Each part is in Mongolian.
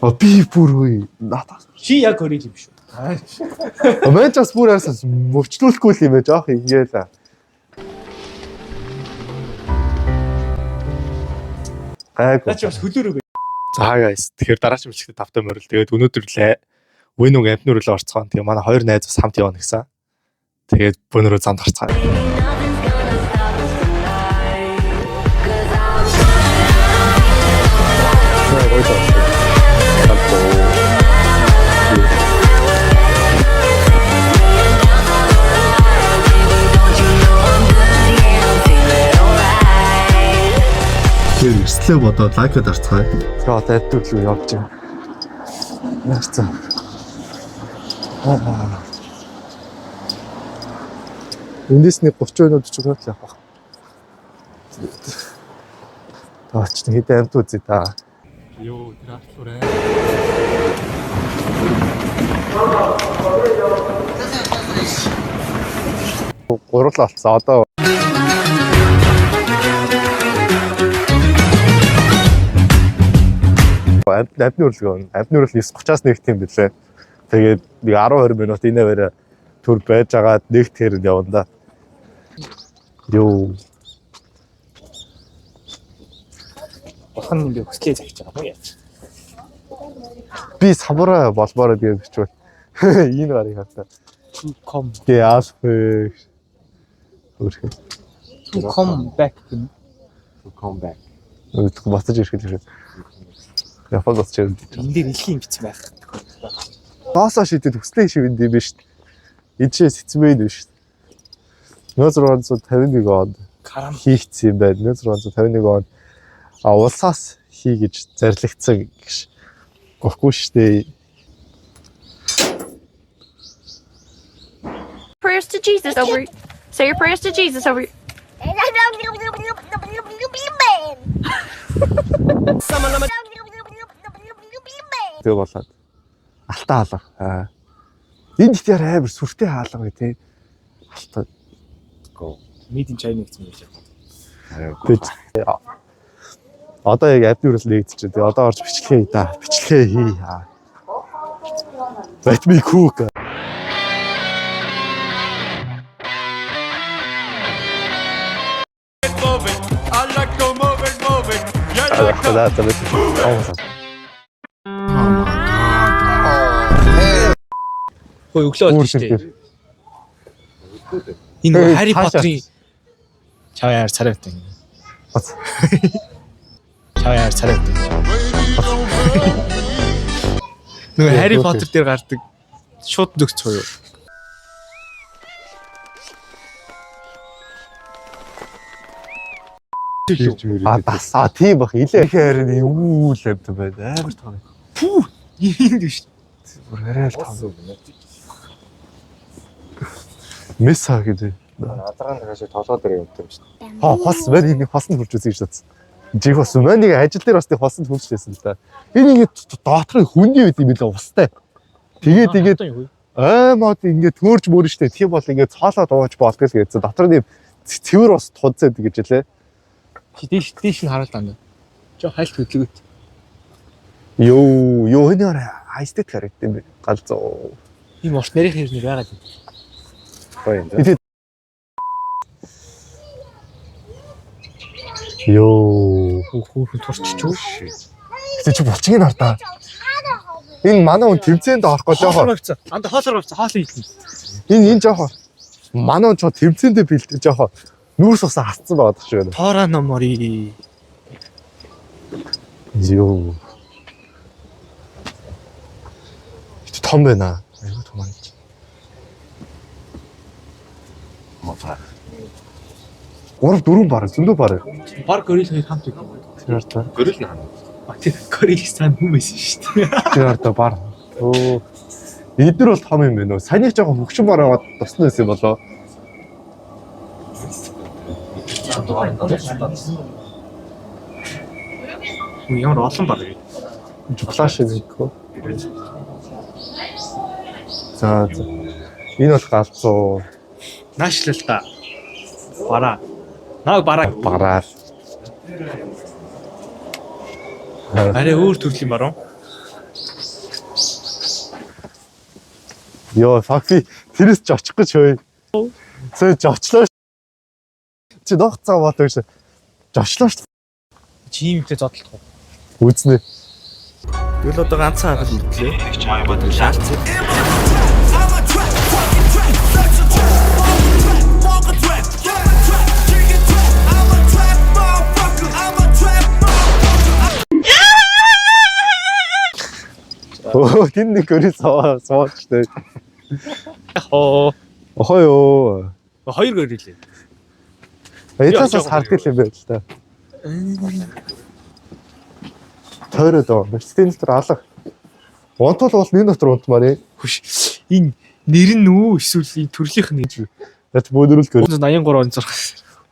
Би бүр үе. Надад. Чи яг хөрийг юм шүү. Мэн ч бас бүр яасан мөвчлүүлэхгүй л юм ээ жоох ингээл. Гайг. Наач бас хөлөөрөө. За guys тэгэхээр дараагийн бичлэгэд тавтай морил. Тэгээд өнөөдөр л Win үг амтнуур л орцгоон. Тэгээ манай хоёр найз бас хамт явна гэсэн. Тэгээд бөөнөрөө замд гарцгаая. Тэгээд эрслээ бодоод лайкад арцгаая. Тэгээд одоо эдгээр рүү явж байгаа. Яарцсан. Эндээсний 30 минут ч өгөх явах. Таач нэг хэдэн амт үзье та. Йоо, трактор ээ. Гурлал болсон. Одоо амтны урилга. Амтны урилга 9:30-аас нэгт юм билээ. Тэгээд нэг 10-20 минут инээ барай төр байж агаад нэгт хэрэнд явна да. Йоо. Бахан юм би хөслөө загч байгаа мó яаж. Би самурай болмоор гэдэг бичвэл энэ гарыг хатаа. Come. Яас Come back. Come back. Үгүй бацаж ирэх гэж байна. Японд бацаж ирэх. Энд дээр илхийн бичсэн байх. Доосоо шидэд хүслээ шивэнд юм биш. Эцээ сэцмээ нь биш. 1651 онд хийгдсэн юм байна. 1651 онд улсаас хийгэж зарлигдсан гэж. Гохгүй штэ. Prayers to Jesus over. Say your prayers to Jesus over. Тэгээ болоод алтаа хаалга. Энд дээр амар сүртэй хаалга гэ тий. Алтаа. Медийн чай нэгсэн юм шиг. Одоо яг амтны үрэл нэгдэж байна. Тэгээ одоо орж бичлэгээ да. Бичлэгээ хий. Let me cook. Хөөе өглөө болж штэ. Энэ Harry Potter-ийн чаяар царайтай. Чаяар царайтай. Нөгөө Harry Potter дээр гардаг шууд дөгч хоёр. Тийм бах илээ харин юу л амт байна. Амар тоо. Пүү, ийм биш. Бүр арай л тоо. Меса гэдэг. Азаргаан хашаа толгой дээр явдаг юм шүү дээ. Хос мань нэг хоснд хурж үзье гэж бодсон. Жиг хос мань нэг ажил дээр бас нэг хоснд хуржлээсэн л да. Энэ ингэ доотрын хүний үед юм лээ устай. Тэгээд мод ингэ төөрж мөрөн штэ. Тийм бол ингэ цоолоо дууж болдог л гэсэн. Дотор нь цэвэр бас тудцээд гэж лээ. Дээш нь хараад байна. Жоо хайлт хөдлөгөт. Йоо энэ айстет харагдсан юм бэ. Галзуу. Ийм урт нарийн хэрнэр байгаад байна. Гоё юм. Йоо Хөөхөн турчиж юу? Гэтэ чи булчиг нь хардаа. Энэ манай хүн тэмцээнд орох гэж жоохоо. Анда хоолоор авцаа хоол хийх. Энэ жоохоо. Манай хүн ч тэмцээндээ бэлдэж жоохоо. Нүүрс усаа хасцсан байгаа ч юм. Тоора номори. Йоо. Ит том байна. Айгуу том аа. Мотор. 3-4 баг зөндөө баг. Баг горил хоёр хамт их. Тэр та. Горил нь хана. Горил сан хүмүүс шүү дээ. Тэр та баг. Оо. Эдгээр бол том юм байна уу? Санийх жоохон хөгшин баг аваад тусна байсан болоо. Ямар олон баг. Флаш нэггүй. За. Энэ бол галзуу. Наашлал та. Бараа. Наа бараа. Арай өөр төрлийн баруун. Йоо, fuck би тэрээс ч очих гэж хөөе. Сая очлоо. Чи ногц цаа бат гэж. Жочлоо шүү. Чи юмтэй зодтолдох уу? Үзнэ. Тэгэл одоо ганцхан хахад мэтлээ. Шаалцсан. Оо, тэн нэг өрөө соочтой. Оо. Охоо. Хоёр гөрөлээ. Эцээс хардгал юм байл та. Тойроод байгаа. Стен дотор алга. Унтвал бол нэг дотор унтмаар. Хүш. Энэ нэр нь үү эсвэл энэ төрлийнх нь гэж. Яц бөдөрүүл гөр. 83 он зурх.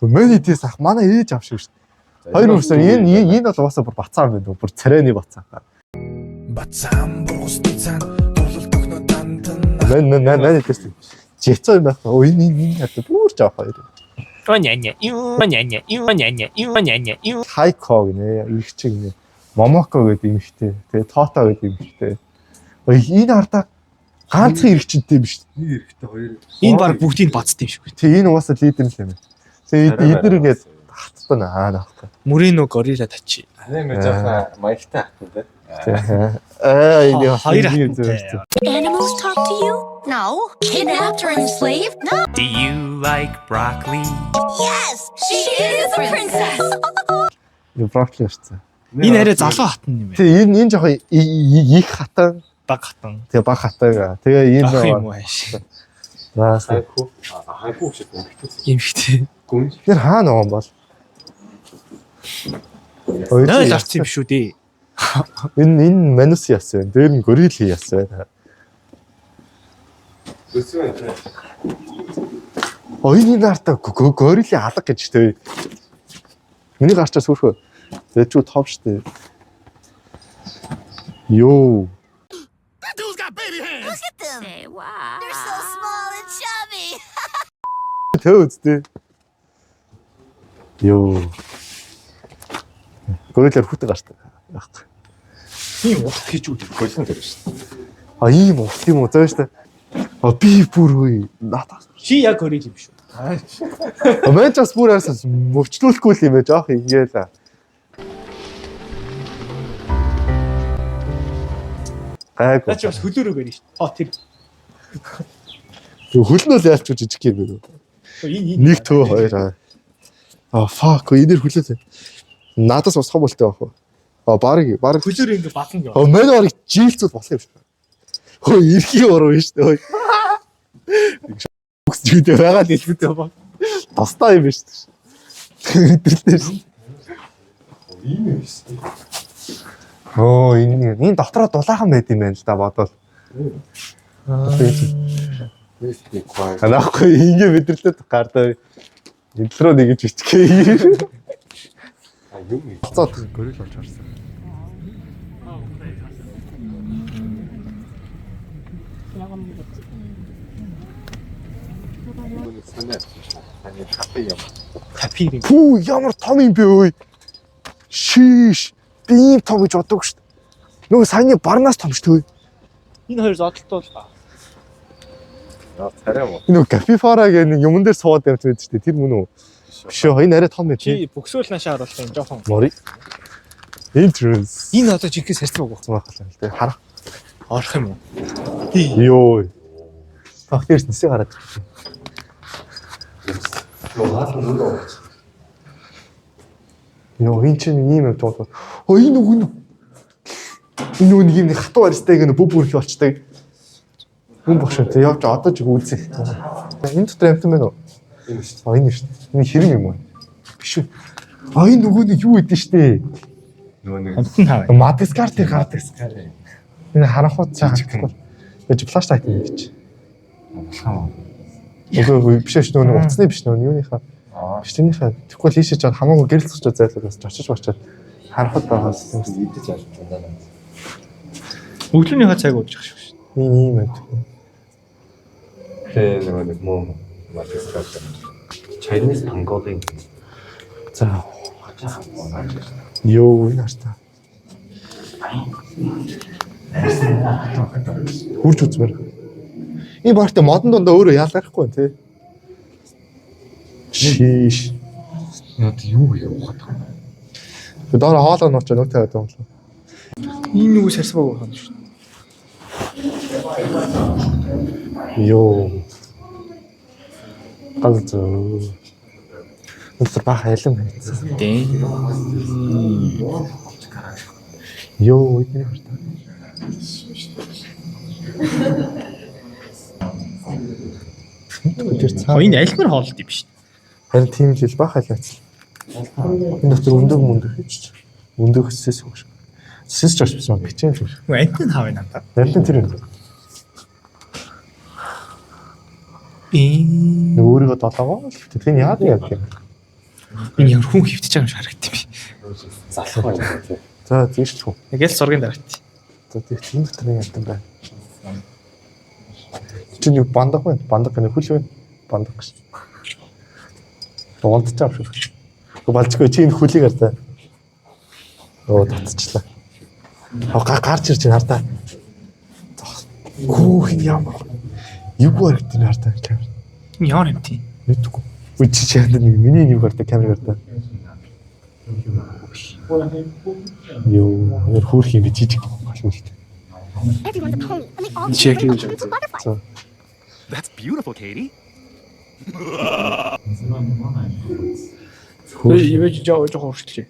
Миний тийс ах манай ээж авшиг шүү дээ. Хоёр өрсөн энэ бол уусаа бүр бацаа юм байна. Бүр царайны бацаа. Бацаан бургусны цаан дурлал тохно тантан. Наа тест. Жицоо юм байна. Өө энэ хатаа бүр жаах хоёр. Оняня. Хайко гинэ. Их чиг нэ. Момоко гэдэг юм хтэй. Тэгээ Тоото гэдэг юм хтэй. Энэ хардаа ганцхан иргэчтэй юм шүү дээ. Хэрэгтэй хоёр. Энэ баг бүгдийг бацд юм шиг. Тэгээ энэ уусаа лидер юм байна. Тэгээ эдгээр ингээд хатсан наахгүй. Мөрино горила тачи. Нэг жоохон маягтай хатдаг. Энэ хоёр хаттай. Animals talk to you? No. Kidnapped or enslaved? No. Do you like broccoli? Yes, she is a princess. Брокколи шүү. Энэ арай залуу хатан юм байна. Тэгээ энэ жоохон их хатан. Баг хатан. Тэгээ баг хатан. Тэгээ Ах юм энэ уу хааш. наас Хайхуу шиг юм. Имхтэй. Гүн. тэр хаана байгаа юм бол? Наа ларц юм шүү дээ. Энэ манус яс байна. Дээр нь горил яс байна. Өсвэн. Ойны нарта горилын алга гэж тээ. Миний гарчаа сүрхөө. Тэгээд чүү топ штэ. Йоо. Say, wow. They're so small and chubby. Тэ үстэй. Йоо. Горилэр хүүтэй гарчаа. Яах. Тийм урт хийж үү. Голсон дээр шүү. Ийм урт юм уу заа штэ. Би бүр хөөе. Надаа. Чи яг горил юм шүү. Манчас бүр арсаа мөвчлүүлэхгүй юм байж аах ингээл. Гайг. Наа чи бас хөлөөрөө гэрэн шүү. Тэр. Хөлнөл яалч жижиг юм бэ? Энэ Нэг төө хоёр. Fuck, энэр хүлээсэн. Надаас ус хомолтой байх уу? Барыг хөлөөр ингэ батна гэх. манай барыг жилцүүд болох юм шиг. Хөө ирхийн уруу шүү дээ. Бүкс жидээ байгаа л хэлбэтэй ба. Тастаа юм биш үү? Тэрлээ шүү. Ийм юм шүү. Оо энэ дотроо дулаахан байд юм байна л да бодвол. Нэг хаа. Анаахгүй ингэ мэдрэлтэй гардаа. Интроо нэг гэж бичгээ. А юм. Цаад горил болж харсан. Ани хапи юм. Хапи юм. Пүү ямар том юм бэ өөй. Шиш. Би ийм том гэж боддог шүү дээ. Нөгөө саяны барнаас том шүү дээ. Энэ хоёр зодтолтол. Яа царай юм уу? Энэ капифара гэх нэг юмн дээр суугаад явж байдаг шүү дээ. Тэр мөн үү? Биш үү. Энэ арай том байх. Чи бөксөөл наашаа харуулсан юм жоохон. Мори. Entrance. Энэ одоо жинхэнэ сарцсан уу? Цумаах л дээ. Харах. Орох юм уу? Йоо. Тахтерс нэсээ гараад. Йоо, энэ чинь ийм юм тоо. Энэ нэг юм хатуу арьстай гэнэ бүх бүрх болчтой. Хүн багш тэ явж одоо ч үзье. Энэ дотор амтан байна уу? Энэ шүү. Энэ шүү. Энэ хэрэг юм уу? Биш үү. Энэ нөгөө нэг юу идэв штэ. Нөгөө нэг Хамтан хаа. Мадагаскар дээр гардаг. Энэ харанхууд цаагаахгүй. Яаж флашлайт юм гэж. Үгүй биш шүү нөгөө уцсны биш нөгөө юуныхаа. Биш тэрнийхээ. Тэгвэл хийшэж чад хамаагүй гэрэлцэж зайлуулаас очиж бачаад харанхууд байгаас идэж яаж байна. Өглөөнийхөө цаг уучих шүү. ийм юм. Тэгээ нөгөө нэг муу Мадагаскар. Chinese pangolin. За. Йоо энэ хаста. Хурж үзмээр. Энэ барьтай модон дондоо өөрөө яалгахгүй тий. Шиш. Яд юу яваад байгаа юм. Доор хоолой нууч нүгтэй байдаг юм л. Энэ юу сарсбаг байна шүү дээ. Йоо. Галзуу. Өнтөр бах айлан байсан. Дээ. Йоо, эдний хүртэ. Тэр цаа. Энэ альмар хоолт юм биш. Харин тийм л бах айлаац. Энэ дотор өндөг хийчих. Өндөг хэсээс өгш. Сэс ч очсон бичэн л. Үгүй антин хав энэ надад. Нэлтэн тэр юм. Өөрийгөө долоогоо л тийм яад юм. Энэ ямар хүн хөвтөж байгаа юм шиг харагдав би. Залах байна тий. За тийш л хөө. Нэг л зургийн дараат. За тийм тийм дотор нэг юм байна. Чи юу бандах вэ? Бандах гэнэ хөл вэ? Бандах гэж. Дундчаа шүү. Гэхдээ балжгүй чи энэ хөлийг хартай. Оо татчихлаа. Гарч ирж байна хартаа. Гүү хин ямар. Юу харагдав энэ хартаа камер. Энэ ямар юм тий? Мэдгүй. Үгүй чи яа нэг миний нэг хартай камер хартай. Йоо, нэр хөөх юм би жижиг болов шүү дээ. Everyone's at home, and they all Check it out. it's a butterfly. That's beautiful, Katie. Юу жоо хөөрчлээ.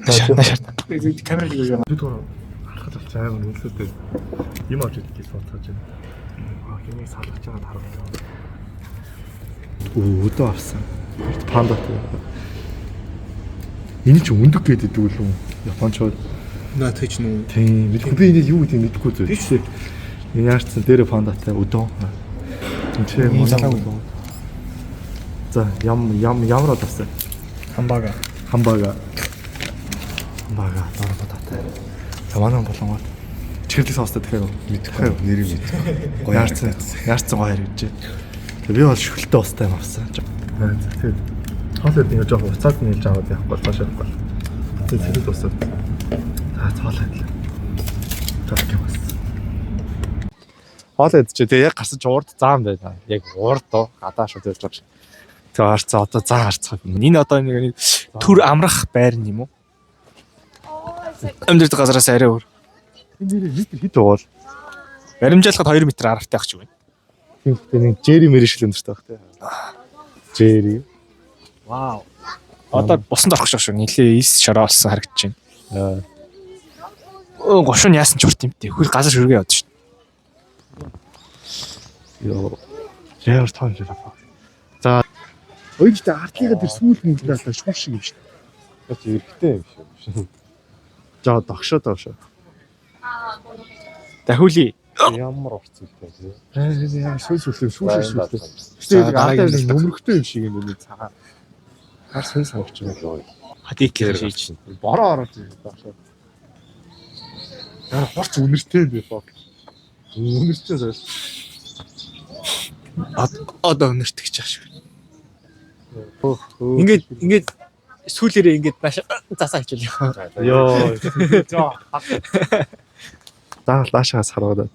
Нашаар. Камерыг юу яа. Түр харахад авч аймаг нөлөөтэй юм авч идэх гэж бодож байна. Хэмээг салгаж байгааг харагдав. Өдөө авсан. Панда тий. Энэ ч өндөг гэдэг үү? Япончууд. Наа тийч нүү. Тийм, мэдгүй би энэ юу гэдэг мэдгүй зүйл. Тийш. Энэ яарсан дээрээ пандатай өдөө. Энэ ч манай өдөө. За, ямар авсан? Хамбага. Хамбага дараа бататай. За манай болонгоор чихэрлэг соостой тэгэхээр мэдхгүй нэрийг мэдхгүй. Яарсан гоё харагдаж. Тэгээ би бол шүхэлтэй устай юм авсан. Тэгээд хоолойд ингэ жоох уцаад нийлж аваад явахгүй цаашаахгүй. Тэгээд тэр усаад. За цаалаа. Так юм бас. Хоолойд ч тэгээ яг гарсан ч урд заам байна. Яг урд доо гадаа шүү гэж байна. Тэгээ харцаа одоо заа харцгаа. Энэ одоо нэг төр амрах байр юм уу? Амьд газараас арай өөр. Энэ метр хэд бол? Баримжаалахад 2 м аргатай ах ч юм. Тэгтээ нэг Жери мэр шиг өндөртэй баг тий. Жери. Вау. Одоо бусанд орох шүү. Нилээ 9 шороо болсон харагдаж байна. Гошуун яасан ч урт юмтэй. Хөл газар шүргээ яваад шүү. Йоо. Яар тань л аа. За ойгтой артлыгаа тэр сүүл мөнгөлөө та шуурш шиг юм шүү. Бас эргэтэй юм шүү. За догшоо. Дахиули. Ямар урт зүйлтэй тий. Яа сүүл шүүш. За, Тэгээд аатай нөмрөхтэй юм шиг юм энэ цагаан. Хар сэн санагч юм лөө. Хатик хийж. Бороо ороод тийм догшоо. Яа хорч үнэртэй юм бэ фок. Үнэртэй заа. Одоо өнөртгөж байгаа шүү. Ингээд сүүлээрээ ингээд маш засаа хичээл. Йоо. Даашаас хараад.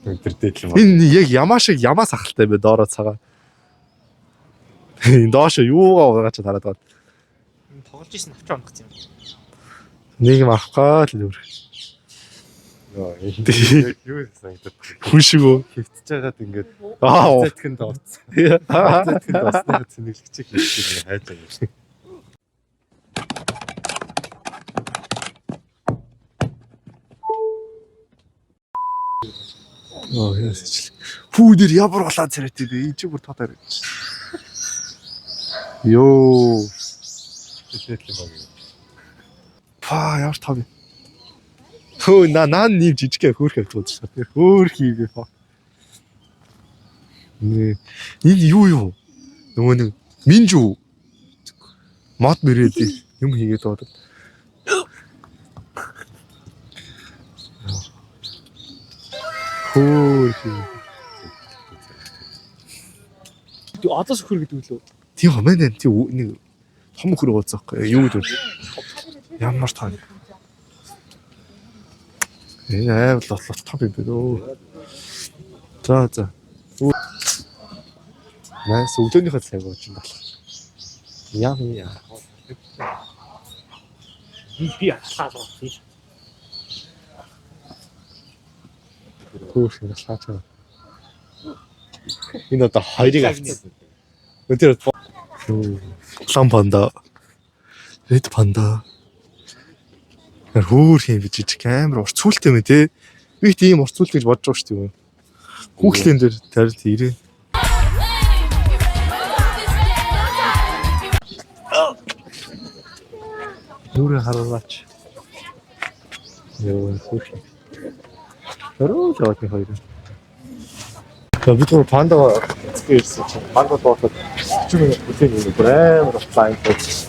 Тэр дээдл юм. Энэ яг ямаас ахалтай бэ доороо цагаан. Доошо юугаа угаач хараад байгаа. Тоглож исэн авч онгоц юм. Нэг юм авахгаа л өөр. Юу санагдаад. Хүн шиг үү? Хөвтөж байгаад ингээд Аа. зэтгэн дооцсон. Зэтгэн дооцсон цэнэглэгчийг хийчихээ хайж байгаа юм шиг. Оо яасч. Фүүдэр ямар болоод царайтай бэ? Энд чи бүр тотаар. Йоо. Дээдл юм байна. Ямар тав юм. Хөө наа нэм жижигхэн хөөх авчихсан шүү. Хөөх хийвээ фа. Энэ юу? Нөгөө нэг минжүү. Мод мөрөөд юм хийгээд байгаа. Хөөх. Одоо сөхөр гэдэг үлээ. Тийм хэмээн тийм нэг том хөр ууцаахгүй юу гэдэг. Ямар тань. Энэ аим том юм бэ дөө. За. Найс өглөөнийхөө цаг болж юм байна. Яа. Би алхаад байна. Хөөх юм шаач. Энэ одоо хоёрыг авчихсан. Өдөр лам панда. Ред панда. Хөөх юм бич жижиг амар урцүүлтэй мэ те. Би тийм урцүүлт гэж бодож байгаа шүү дээ. Хүүхлийн дээр тарилт ирээ. Нүрэ хараач. Ёо хөөх. Ороо жоод хоёр. Бид гоо панда ирсэн чинь панда доотод 30 минут бүлээн юм амар офлайн байж.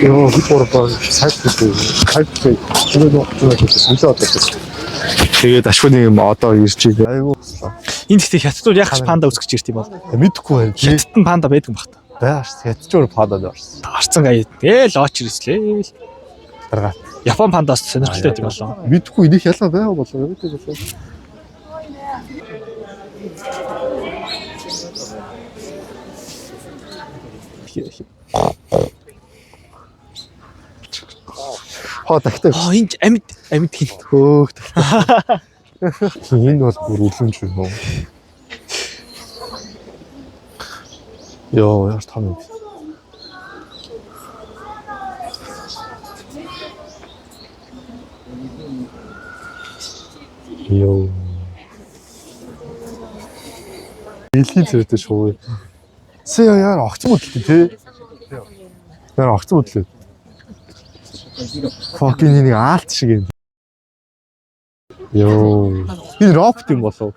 Ёо бид гоо сайт хийх. Тэгээд ашгүй юм одоо ирж байгаа. Айгуу. Энд ихтэй хятадууд яг ч панда үзэж ирд юм бол. Мэдхгүй байна. Хятадд нь панда байдаг юм багт. Бааш хятадчуур панда дээрс. Арцсан аяа. Тэгэл лооч ирслээ. Таргаа. Япон пандаас сонирхолтой байдаг болоо. Мэдхгүй нэг ялгаа байгаа болоо. Мэдээ болоо. Тагтай. Энд амьд хин. Хөөх. Энэ бол бүр үлэмж юм уу? Ёо, яар том юм. Ёо. Дэлхийн зэрэгтэй шуу. Сая яар огцон хөдлөлт тий. Яар огцон хөдлөлт. Fucking нэг аалт шиг юм. Ёо. Энэ робот юм болов.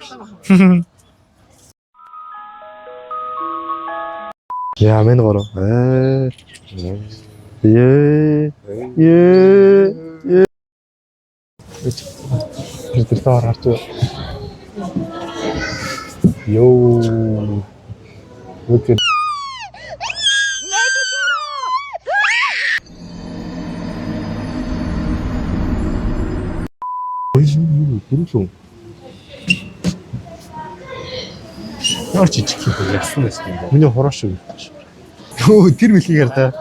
Яа мен горо. Ээ. Тэр таар харж. Ёо. Look at Гүрүүл. Яар чичиг юм яасан байсан юм бэ? Миний хороо шүү. Йоо тэр мэлхийгээр та.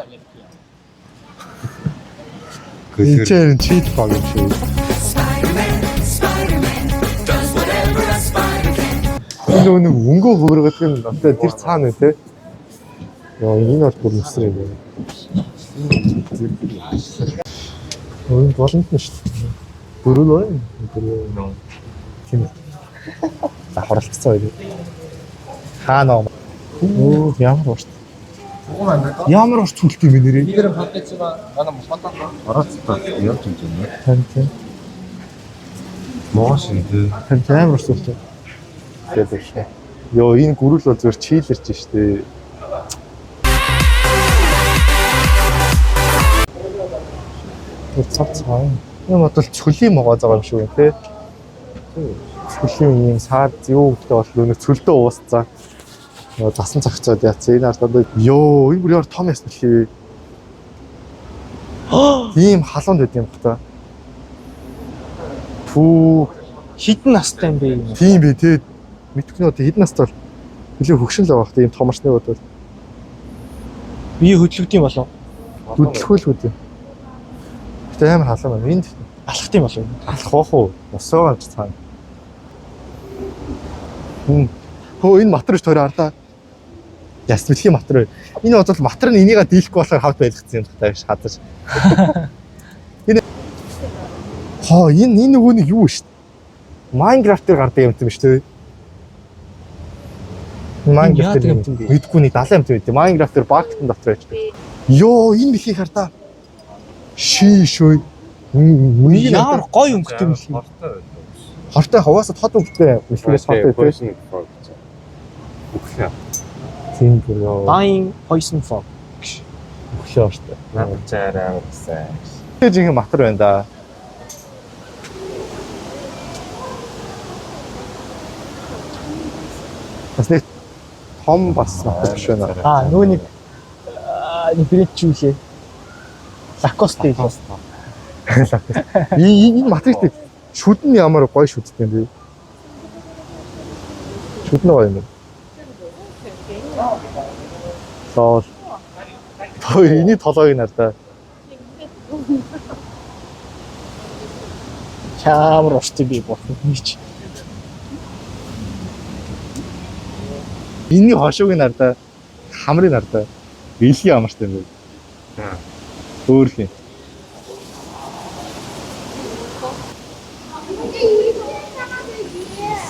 Гүрүүл чит баг юм шүү. Энэ нэг өнгөө хөөргөдөг юм надад тэр цаана те. Йоо энэ бол бүр нүсэр юм байна. Өө боломж нь шүү. Гүрүүл. Тийм. Давхарлцсан байх. Хаана. Оо ямар урт. Ямар урт сүлт юм нэрээ. Бид хатаж байгаа манай мохотоо орооцтой явж юм байна. Тийм. Моос энэ. Тийм амар урт сүлт. Тэгээд ёо энэ гүрүүл бол зөв чийлэрч штэ. Цав цаа. Юм бодвол цөлийн могоо байгаа юм шүү те. Цөлийн юм саад юу гэдээ бол өнө цөлдөө уусцаа. Засан цагцаад яац. Энэ ардаа ёо энэ бүр яар том яс бэлхий. Ийм халуунд байд юм бата. Фүү Хитэн настай юм бэ юм. тийм бэ те. Мэдхгүй нөө хэдэн настай бол нэлээ хөгшин л байгаа хэ ийм томорчны бодвол. Би хөдлөгдөм болов. Хөдлөхөл үү. Тэ амар халуун байна. Энд Алхах тийм болов. алах واخ уу? Усоо гарч цаана. Хөө энэ матраж тойроо ардаа. Яс бэлхийн матраа. Энэ бодвол матар нь энийгээ дийлэхгүй болохоор хавд байлгцсан юм тааш хадаж. Энэ энэ нөгөө нэг юу шүү дээ. Майнкрафтээр гардаг юм тийм шүү дээ. Майнкрафтээр мэдгүй нэг 70 амт байд. Майнкрафтээр багтан дотор байждаг. Йоо энэ бэлхий хардаа. Шишөө. Яар гоё өнгөтэй юм шиг. Хортой хаваасаа тод өнгөтэй бэлхээс хортой байсан. Тийм гоо. Dying poison frog. Өгшөө ортой. Надад цаараа гэсэн. Тэр жинхэнэ матар байна да. Бас нэг том бас матар биш байна. Нөгөө нэг брэд чүүлээ. Лакостэй л. Энэ матриктэй шүдэн ямар гоё шүдтэй юм бэ? Шүдэн гоё юм. Лол. Той эний толгойг надаа. Чамар урт би босно гэж. Энийн хошууг надаа. Хамрын надаа. Илхий амартай юм бэ? Өөр хин.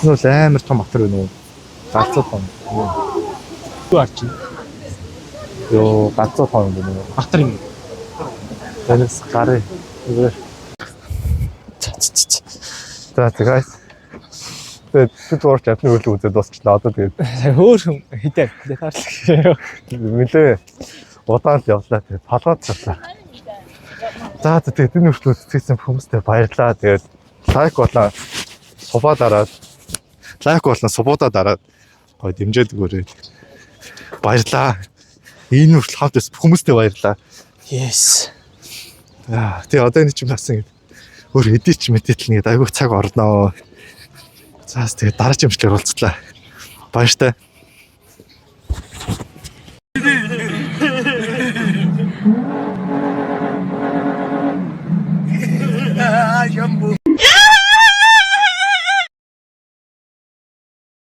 Нөө амар том матер байна уу? Галзуу том. Юу арч юм? Йоо, галзуу том юм байна уу? Батар юм. Танаас гарыг. За тэгээс. Тэгээд туурч апны өглөө үзээд дуусчлаа. Одоо тэгээд Өөр хүн хитээ детаарлаа. нэлээ удаан л явлаа. Тэгээд толгойд цаглаа. За тэгээд энэ хүртэл үзчихсэн хүмүүстээ баярлалаа. Тэгээд лайк болоо суваа дараад гоё дэмжээд өгөөрэй. Баярлалаа. Энэ хүртэл хамт байсан хүмүүстээ баярлалаа. Yes. Тэгээ одоо энэ чинь бас ингэ өөр эдич мэдэтэл нэг айгүй цаг орноо. За тэгээд дараагийн юмшлэр уулзлаа. Баяртай.